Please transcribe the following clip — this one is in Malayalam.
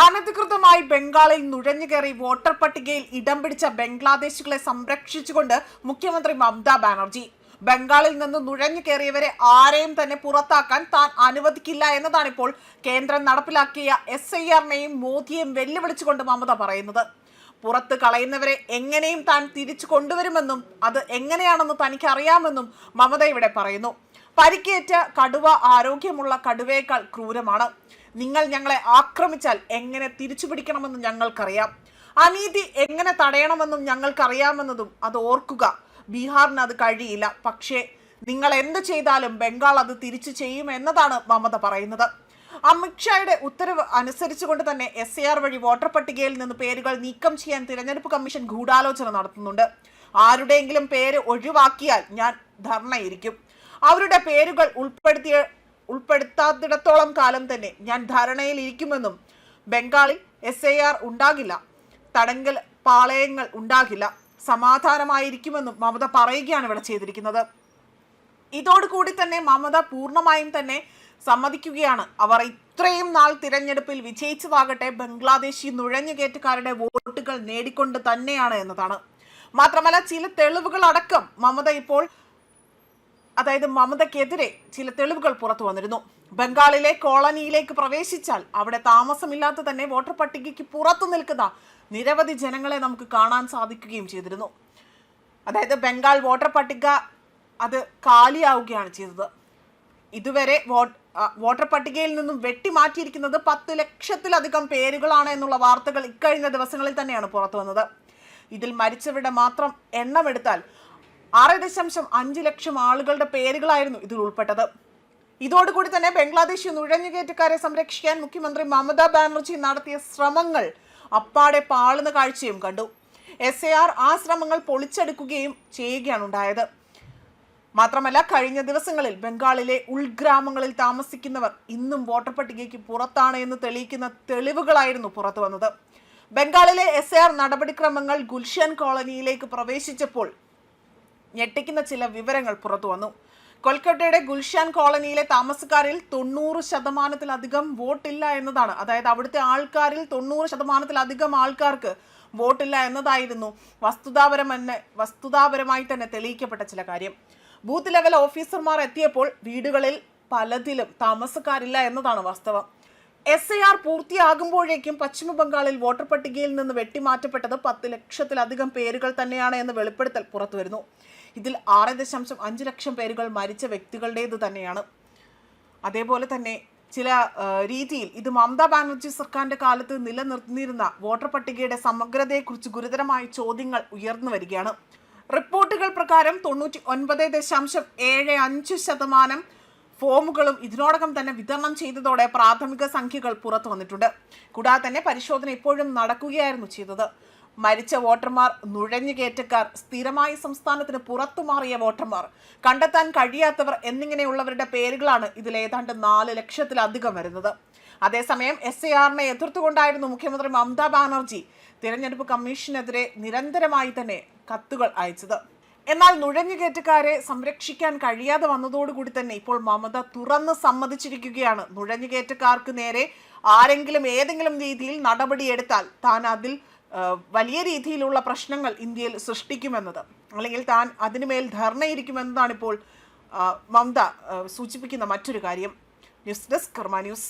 അനധികൃതമായി ബംഗാളിൽ നുഴഞ്ഞുകയറി വോട്ടർ പട്ടികയിൽ ഇടം പിടിച്ച ബംഗ്ലാദേശികളെ സംരക്ഷിച്ചുകൊണ്ട് മുഖ്യമന്ത്രി മമതാ ബാനർജി ബംഗാളിൽ നിന്ന് നുഴഞ്ഞു കയറിയവരെ ആരെയും തന്നെ പുറത്താക്കാൻ താൻ അനുവദിക്കില്ല എന്നതാണ് ഇപ്പോൾ കേന്ദ്രം നടപ്പിലാക്കിയ SIRനെയും മോദിയെയും വെല്ലുവിളിച്ചുകൊണ്ട് മമത പറയുന്നത്. പുറത്ത് കളയുന്നവരെ എങ്ങനെയും താൻ തിരിച്ചു കൊണ്ടുവരുമെന്നും അത് എങ്ങനെയാണെന്ന് തനിക്ക് അറിയാമെന്നും മമത ഇവിടെ പറയുന്നു. പരിക്കേറ്റ കടുവ ആരോഗ്യമുള്ള കടുവയേക്കാൾ ക്രൂരമാണ്. നിങ്ങൾ ഞങ്ങളെ ആക്രമിച്ചാൽ എങ്ങനെ തിരിച്ചു പിടിക്കണമെന്ന് ഞങ്ങൾക്കറിയാം. അനീതി എങ്ങനെ തടയണമെന്നും ഞങ്ങൾക്കറിയാമെന്നതും അത് ഓർക്കുക. ബീഹാറിന് അത് കഴിയില്ല. പക്ഷേ നിങ്ങൾ എന്ത് ചെയ്താലും ബംഗാൾ അത് തിരിച്ചു ചെയ്യുമെന്നതാണ് മമത പറയുന്നത്. അമിത്ഷായുടെ ഉത്തരവ് അനുസരിച്ചുകൊണ്ട് തന്നെ SIR വഴി വോട്ടർ പട്ടികയിൽ നിന്ന് പേരുകൾ നീക്കം ചെയ്യാൻ തിരഞ്ഞെടുപ്പ് കമ്മീഷൻ ഗൂഢാലോചന നടത്തുന്നുണ്ട്. ആരുടെയെങ്കിലും പേര് ഒഴിവാക്കിയാൽ ഞാൻ ധർണയിരിക്കും. അവരുടെ പേരുകൾ ഉൾപ്പെടുത്താത്തിടത്തോളം കാലം തന്നെ ഞാൻ ധാരണയിൽ ഇരിക്കുമെന്നും ബംഗാളിൽ SIR ഉണ്ടാകില്ല, തടങ്കൽ പാളയങ്ങൾ ഉണ്ടാകില്ല, സമാധാനമായിരിക്കുമെന്നും മമത പറയുകയാണ് ഇവിടെ ചെയ്തിരിക്കുന്നത്. ഇതോടുകൂടി തന്നെ മമത പൂർണ്ണമായും തന്നെ സമ്മതിക്കുകയാണ്. അവർ ഇത്രയും നാൾ തിരഞ്ഞെടുപ്പിൽ വിജയിച്ചതാകട്ടെ ബംഗ്ലാദേശി നുഴഞ്ഞുകയറ്റക്കാരുടെ വോട്ടുകൾ നേടിക്കൊണ്ട് തന്നെയാണ് എന്നതാണ്. മാത്രമല്ല ചില തെളിവുകൾ അടക്കം മമതയ്ക്കെതിരെ ചില തെളിവുകൾ പുറത്തു വന്നിരുന്നു. ബംഗാളിലെ കോളനിയിലേക്ക് പ്രവേശിച്ചാൽ അവിടെ താമസമില്ലാത്ത തന്നെ വോട്ടർ പട്ടികയ്ക്ക് പുറത്തു നിൽക്കുന്ന നിരവധി ജനങ്ങളെ നമുക്ക് കാണാൻ സാധിക്കുകയും ചെയ്തിരുന്നു. അതായത് ബംഗാൾ വോട്ടർ പട്ടിക അത് കാലിയാവുകയാണ് ചെയ്തത്. ഇതുവരെ വോട്ടർ പട്ടികയിൽ നിന്നും വെട്ടിമാറ്റിയിരിക്കുന്നത് 10 ലക്ഷത്തിലധികം പേരുകളാണ് എന്നുള്ള വാർത്തകൾ ഇക്കഴിഞ്ഞ ദിവസങ്ങളിൽ തന്നെയാണ് പുറത്തു വന്നത്. ഇതിൽ മരിച്ചവരുടെ മാത്രം എണ്ണമെടുത്താൽ 6.5 ലക്ഷം ആളുകളുടെ പേരുകളായിരുന്നു ഇതിൽ ഉൾപ്പെട്ടത്. ഇതോടുകൂടി തന്നെ ബംഗ്ലാദേശി നുഴഞ്ഞുകയറ്റക്കാരെ സംരക്ഷിക്കാൻ മുഖ്യമന്ത്രി മമതാ ബാനർജി നടത്തിയ ശ്രമങ്ങൾ അപ്പാടെ പാളുന്ന കാഴ്ചയും കണ്ടു. SIR ആ ശ്രമങ്ങൾ പൊളിച്ചെടുക്കുകയും ചെയ്യുകയാണ് ഉണ്ടായത്. മാത്രമല്ല കഴിഞ്ഞ ദിവസങ്ങളിൽ ബംഗാളിലെ ഉൾഗ്രാമങ്ങളിൽ താമസിക്കുന്നവർ ഇന്നും വോട്ടർ പട്ടികയ്ക്ക് പുറത്താണ് എന്ന് തെളിയിക്കുന്ന തെളിവുകളായിരുന്നു പുറത്തു വന്നത്. ബംഗാളിലെ SIR നടപടിക്രമങ്ങൾ ഗുൽഷൻ കോളനിയിലേക്ക് പ്രവേശിച്ചപ്പോൾ ഞെട്ടിക്കുന്ന ചില വിവരങ്ങൾ പുറത്തു വന്നു. കൊൽക്കത്തയുടെ ഗുൽഷൻ കോളനിയിലെ താമസക്കാരിൽ 90% വോട്ടില്ല എന്നതാണ്. അതായത് അവിടുത്തെ ആൾക്കാരിൽ 90% ആൾക്കാർക്ക് വോട്ടില്ല എന്നതായിരുന്നു വസ്തുതാപരമായി തന്നെ തെളിയിക്കപ്പെട്ട ചില കാര്യം. ബൂത്ത് ലെവൽ ഓഫീസർമാർ എത്തിയപ്പോൾ വീടുകളിൽ പലതിലും താമസക്കാരില്ല എന്നതാണ് വാസ്തവം. SIR പൂർത്തിയാകുമ്പോഴേക്കും പശ്ചിമ ബംഗാളിൽ വോട്ടർ പട്ടികയിൽ നിന്ന് വെട്ടിമാറ്റപ്പെട്ടത് 10 ലക്ഷത്തിലധികം പേരുകൾ തന്നെയാണ് എന്ന് വെളിപ്പെടുത്തൽ പുറത്തു വരുന്നു. ഇതിൽ 6.5 ലക്ഷം പേരുകൾ മരിച്ച വ്യക്തികളുടേത് തന്നെയാണ്. അതേപോലെ തന്നെ ചില രീതിയിൽ ഇത് മമതാ ബാനർജി സർക്കാരിന്റെ കാലത്ത് നിലനിർത്തിയിരുന്ന വോട്ടർ പട്ടികയുടെ സമഗ്രതയെക്കുറിച്ച് ഗുരുതരമായ ചോദ്യങ്ങൾ ഉയർന്നു വരികയാണ്. റിപ്പോർട്ടുകൾ പ്രകാരം 99.75% ഫോമുകളും ഇതിനോടകം തന്നെ വിതരണം ചെയ്തതോടെ പ്രാഥമിക സംഖ്യകൾ പുറത്തു വന്നിട്ടുണ്ട്. കൂടാതെ തന്നെ പരിശോധന ഇപ്പോഴും നടക്കുകയായിരുന്നു ചെയ്തത്. മരിച്ച വോട്ടർമാർ, നുഴഞ്ഞുകയറ്റക്കാർ, സ്ഥിരമായി സംസ്ഥാനത്തിന് പുറത്തു മാറിയ വോട്ടർമാർ, കണ്ടെത്താൻ കഴിയാത്തവർ എന്നിങ്ങനെയുള്ളവരുടെ പേരുകളാണ് ഇതിൽ ഏതാണ്ട് 4 ലക്ഷത്തിലധികം വരുന്നത്. അതേസമയം SIRനെ എതിർത്തുകൊണ്ടായിരുന്നു മുഖ്യമന്ത്രി മമതാ ബാനർജി തിരഞ്ഞെടുപ്പ് കമ്മീഷനെതിരെ നിരന്തരമായി തന്നെ കത്തുകൾ അയച്ചത്. എന്നാൽ നുഴഞ്ഞുകയറ്റക്കാരെ സംരക്ഷിക്കാൻ കഴിയാതെ വന്നതോടുകൂടി തന്നെ ഇപ്പോൾ മമത തുറന്ന് സമ്മതിച്ചിരിക്കുകയാണ്. നുഴഞ്ഞുകയറ്റക്കാർക്ക് നേരെ ആരെങ്കിലും ഏതെങ്കിലും രീതിയിൽ നടപടിയെടുത്താൽ താൻ അതിൽ വലിയ രീതിയിലുള്ള പ്രശ്നങ്ങൾ ഇന്ത്യയിൽ സൃഷ്ടിക്കുമെന്നത്, അല്ലെങ്കിൽ താൻ അതിനുമേൽ ധർണയിരിക്കുമെന്നതാണ് ഇപ്പോൾ മമത സൂചിപ്പിക്കുന്ന മറ്റൊരു കാര്യം. ന്യൂസ് ഡെസ്ക് കർമ്മ ന്യൂസ്.